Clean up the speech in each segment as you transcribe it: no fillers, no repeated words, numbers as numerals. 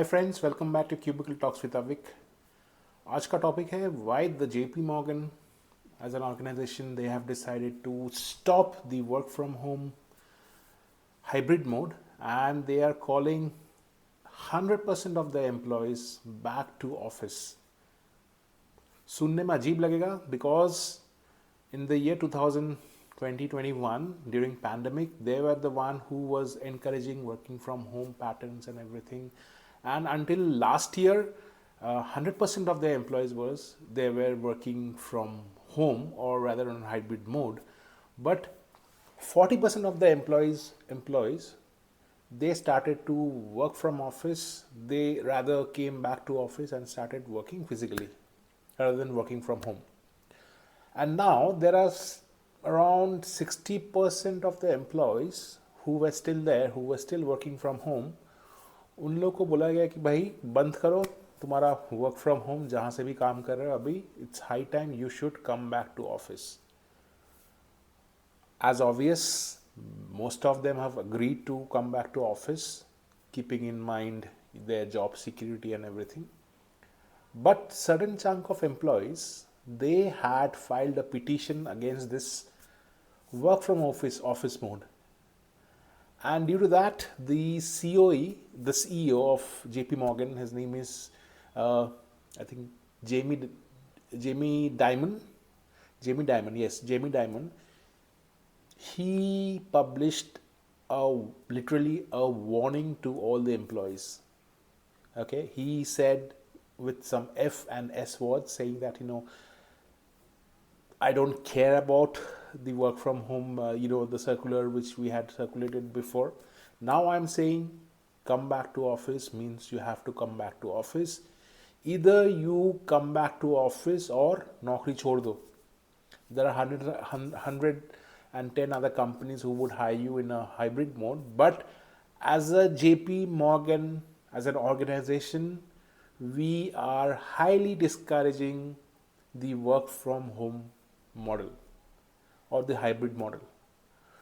Hi friends, welcome back to cubicle talks with Avik. आज का topic है why the JP Morgan as an organization they have decided to stop the work from home hybrid mode and they are calling 100% of the employees back to office. सुनने में अजीब लगेगा because in the year 2021 during pandemic they were the one who was encouraging working from home patterns and everything, and until last year 100% of the employees they were working from home or rather on hybrid mode, but 40% of the employees they started to work from office. They rather came back to office and started working physically rather than working from home. And now there are around 60% of the employees who were still there, who were still working from home. उन लोग को बोला गया कि भाई बंद करो तुम्हारा वर्क फ्रॉम होम, जहाँ से भी काम कर रहे हो अभी it's high time you should come back to office. As obvious, most of them have agreed to come back to office, keeping in mind their job security and everything. But certain chunk of employees, they had filed a petition against this work from office mode. And due to that, the CEO of JP Morgan, his name is I think Jamie Dimon. Jamie Dimon. He published literally a warning to all the employees. Okay, he said with some F and S words, saying that I don't care about the work from home, the circular which we had circulated before. Now I'm saying come back to office means you have to come back to office. Either you come back to office or naukri chhod do. There are 110 other companies who would hire you in a hybrid mode, but as a JP Morgan, as an organization, we are highly discouraging the work from home model or the hybrid model.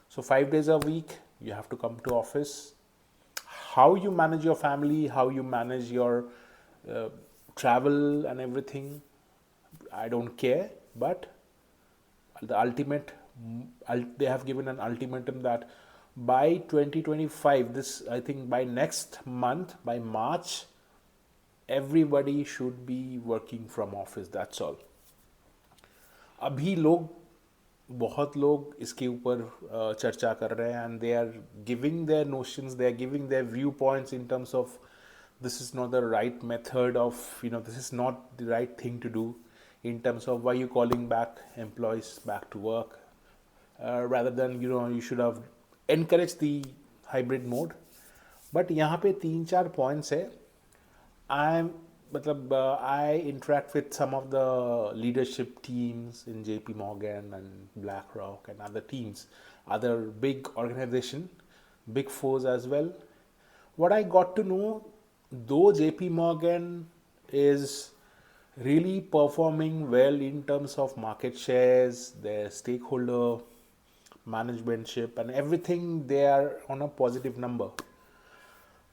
So 5 days a week you have to come to office. How you manage your family, how you manage your travel and everything, I don't care, but the ultimate, they have given an ultimatum that by 2025, this I think by next month, by March, everybody should be working from office. That's all. अभी बहुत लोग इसके ऊपर चर्चा कर रहे हैं and they are giving their notions, they are giving their viewpoints in terms of this is not the right method of, this is not the right thing to do in terms of why you calling back employees back to work, rather than you should have encouraged the hybrid mode. But यहाँ पे 3-4 points है. I interact with some of the leadership teams in JP Morgan and BlackRock and other teams, other big organization, big fours as well. What I got to know, though JP Morgan is really performing well in terms of market shares, their stakeholder managementship and everything, they are on a positive number.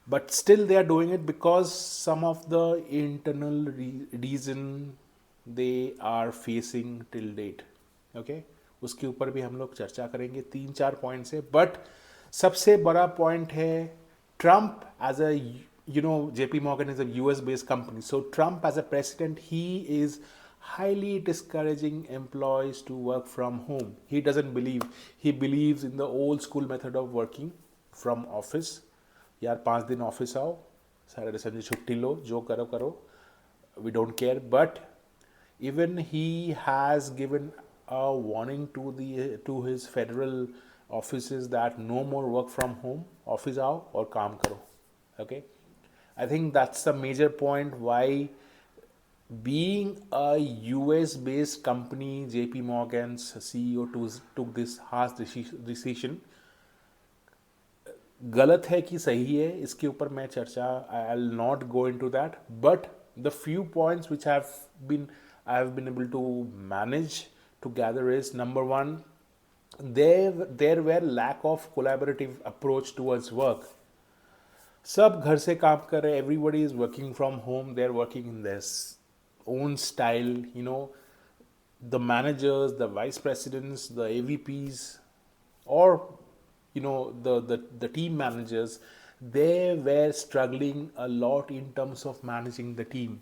But still they are doing it because some of the internal reason they are facing till date. Okay, उसके ऊपर भी हम लोग चर्चा करेंगे. 3-4 points है, but सबसे बड़ा पॉइंट है Trump as a JP Morgan is a US based company. So Trump as a president, he is highly discouraging employees to work from home. He believes in the old school method of working from office. यार 5 दिन office आओ, Saturday Sunday छुट्टी लो, जो करो करो, we don't care. But even he has given a warning to his federal offices that no more work from home, office आओ और काम करो. Okay, I think that's the major point why, being a US based company, JP Morgan's CEO took this harsh decision. गलत है कि सही है, इसके ऊपर मैं चर्चा, I will not go into that, but the few points which I have been able to manage to gather is, number one, there were lack of collaborative approach towards work. सब घर से काम कर रहे, everybody is working from home, they're working in their own style, the managers, the vice presidents, the AVPs, or the team managers, they were struggling a lot in terms of managing the team.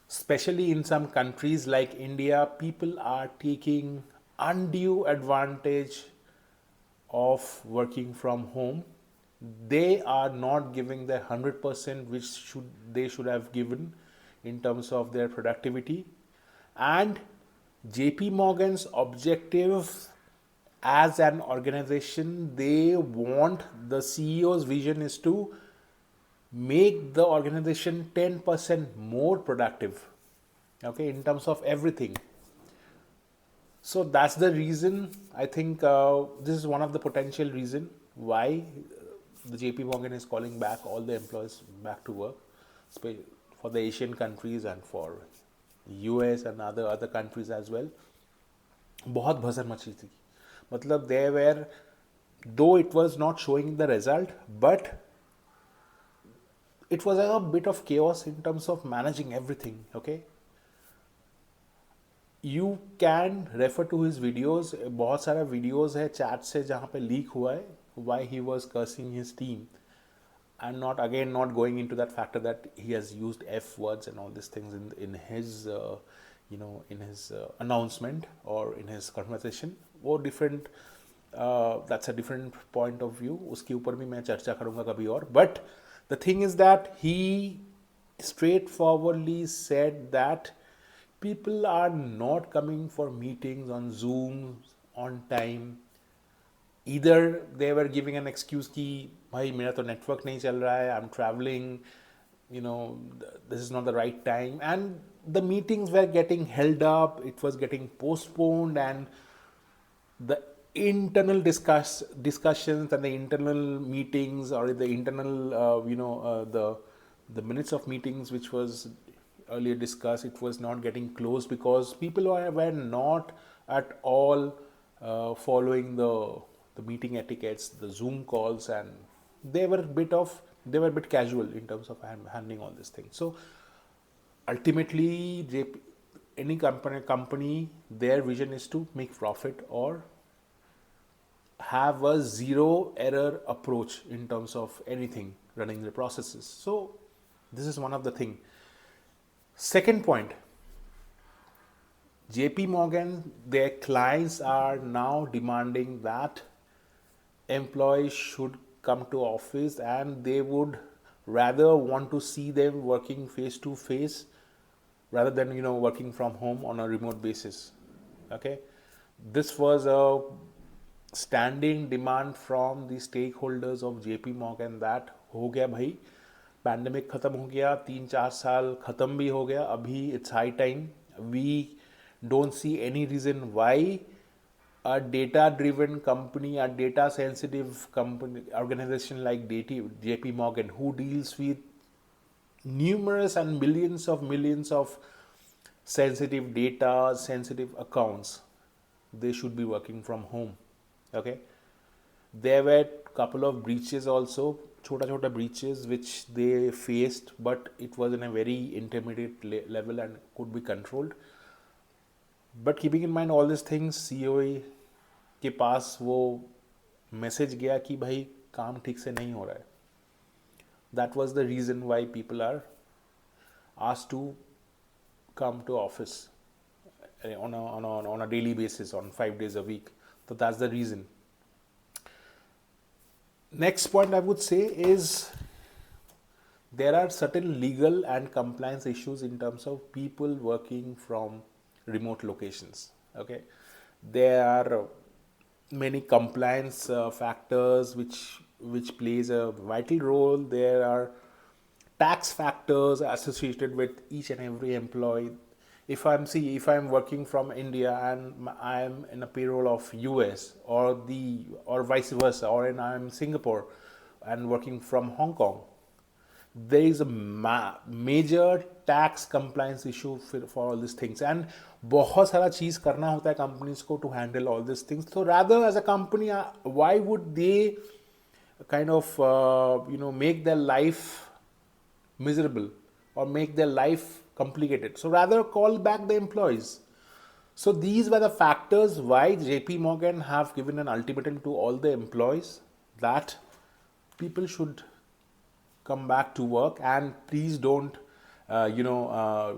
Especially in some countries like India, people are taking undue advantage of working from home. They are not giving the 100% which they should have given in terms of their productivity. And JP Morgan's objective as an organization, they want, the CEO's vision is to make the organization 10% more productive, okay, in terms of everything. So that's the reason, I think, this is one of the potential reason why the JP Morgan is calling back all the employees back to work, for the Asian countries and for US and other countries as well. बहुत भसर मची थी, मतलब they were, though it was not showing the result, but it was a bit of chaos in terms of managing everything, okay. You can refer to his videos, बहुत सारा videos है chat से जहाँ पे लीक हुआ है, why he was cursing his team. I'm not going into that factor that he has used F words and all these things in his in his announcement or in his conversation. वो different, that's a different point of view. उसके ऊपर भी मैं चर्चा करूँगा कभी और. But the thing is that he straightforwardly said that people are not coming for meetings on Zoom on time. Either they were giving an excuse कि भाई मेरा तो network नहीं चल रहा है, I'm traveling, this is not the right time, and the meetings were getting held up, it was getting postponed, and the internal discussions and the internal meetings or the internal the minutes of meetings which was earlier discussed, it was not getting closed because people were not at all following the meeting etiquettes, the Zoom calls, and they were a bit casual in terms of handling all these things. So ultimately, any company, their vision is to make profit or have a zero error approach in terms of anything running the processes. So this is one of the thing. Second point, JP Morgan, their clients are now demanding that employees should come to office, and they would rather want to see them working face to face rather than working from home on a remote basis. Okay, this was a standing demand from the stakeholders of JP Morgan that हो गया भाई, pandemic ख़त्म हो गया, 3-4 साल ख़त्म भी हो गया, अभी it's high time. We don't see any reason why a data-driven company, a data-sensitive company, organization like JP Morgan, who deals with numerous and millions of sensitive data, sensitive accounts, they should be working from home. Okay, there were couple of breaches also, chota breaches which they faced, but it was in a very intermediate level and could be controlled. But keeping in mind all these things, COE के पास वो message गया कि भाई काम ठीक से नहीं हो रहा है. That was the reason why people are asked to come to office on a daily basis, on 5 days a week. So that's the reason. Next point I would say is there are certain legal and compliance issues in terms of people working from remote locations. Okay, there are many compliance factors which plays a vital role. There are tax factors associated with each and every employee. If I'm working from India and I'm in a payroll of US or vice versa, or I'm Singapore and working from Hong Kong, there is a major tax compliance issue for all these things, and बहुत सारा चीज़ करना होता है companies को to handle all these things. So rather as a company, why would they kind of make their life miserable or make their life complicated. So rather call back the employees. So these were the factors why JP Morgan have given an ultimatum to all the employees that people should come back to work and please don't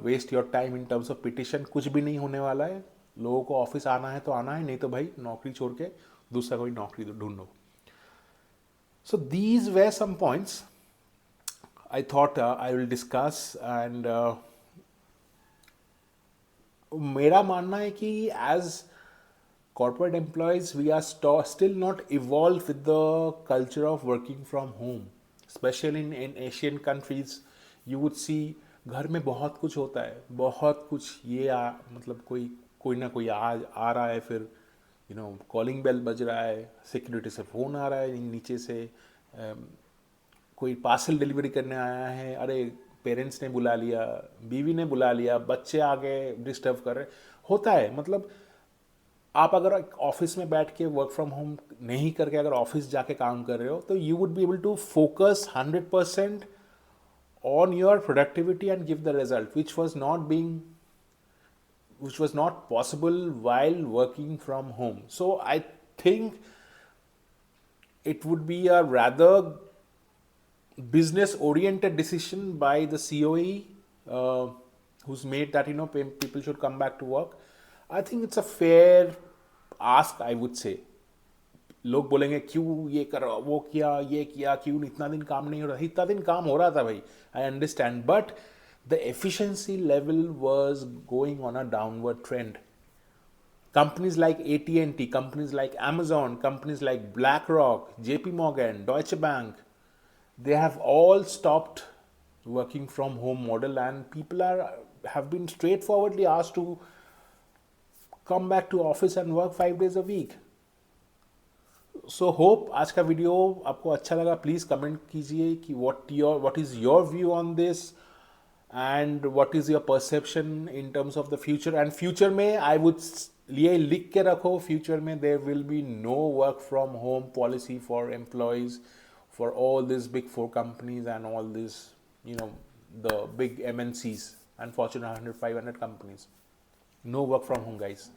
waste your time in terms of petition. कुछ भी नहीं होने वाला है, लोगों को office आना है तो आना है, नहीं तो भाई नौकरी छोड़ के दूसरा कोई नौकरी ढूंढो. So these were some points I thought I will discuss. And मेरा मानना है कि as corporate employees we are still not evolved with the culture of working from home, especially in Asian countries. You would see घर में बहुत कुछ होता है, बहुत कुछ मतलब कोई ना कोई आ रहा है, फिर कॉलिंग बेल बज रहा है, सिक्योरिटी से फ़ोन आ रहा है नीचे से, कोई पार्सल डिलीवरी करने आया है, अरे पेरेंट्स ने बुला लिया, बीवी ने बुला लिया, बच्चे आ गए डिस्टर्ब कर रहे, होता है. मतलब आप अगर ऑफिस में बैठ के वर्क फ्रॉम होम नहीं करके अगर ऑफिस जाके काम कर रहे हो तो you would be able to focus 100% on your productivity and give the result, which was not possible while working from home. So I think it would be a rather business oriented decision by the COE, who's made that people should come back to work. I think it's a fair ask, I would say. लोग बोलेंगे क्यों ये कर वो किया ये किया, क्यों इतना दिन काम नहीं हो रहा. इतना दिन काम हो रहा था भाई, I understand, but the efficiency level was going on a downward trend. Companies like AT&T, companies like Amazon, companies like BlackRock, JP Morgan, Deutsche Bank, they have all stopped working from home model, and people have been straightforwardly asked to come back to office and work 5 days a week. So hope आज का video आपको अच्छा लगा. Please comment कीजिए कि what is your view on this and what is your perception in terms of the future. And future में I would लिए लिख के रखो, फ्यूचर में there will be no work from home policy for employees for all this big 4 companies and all this the big MNCs and Fortune 100 500 companies. No work from home, guys.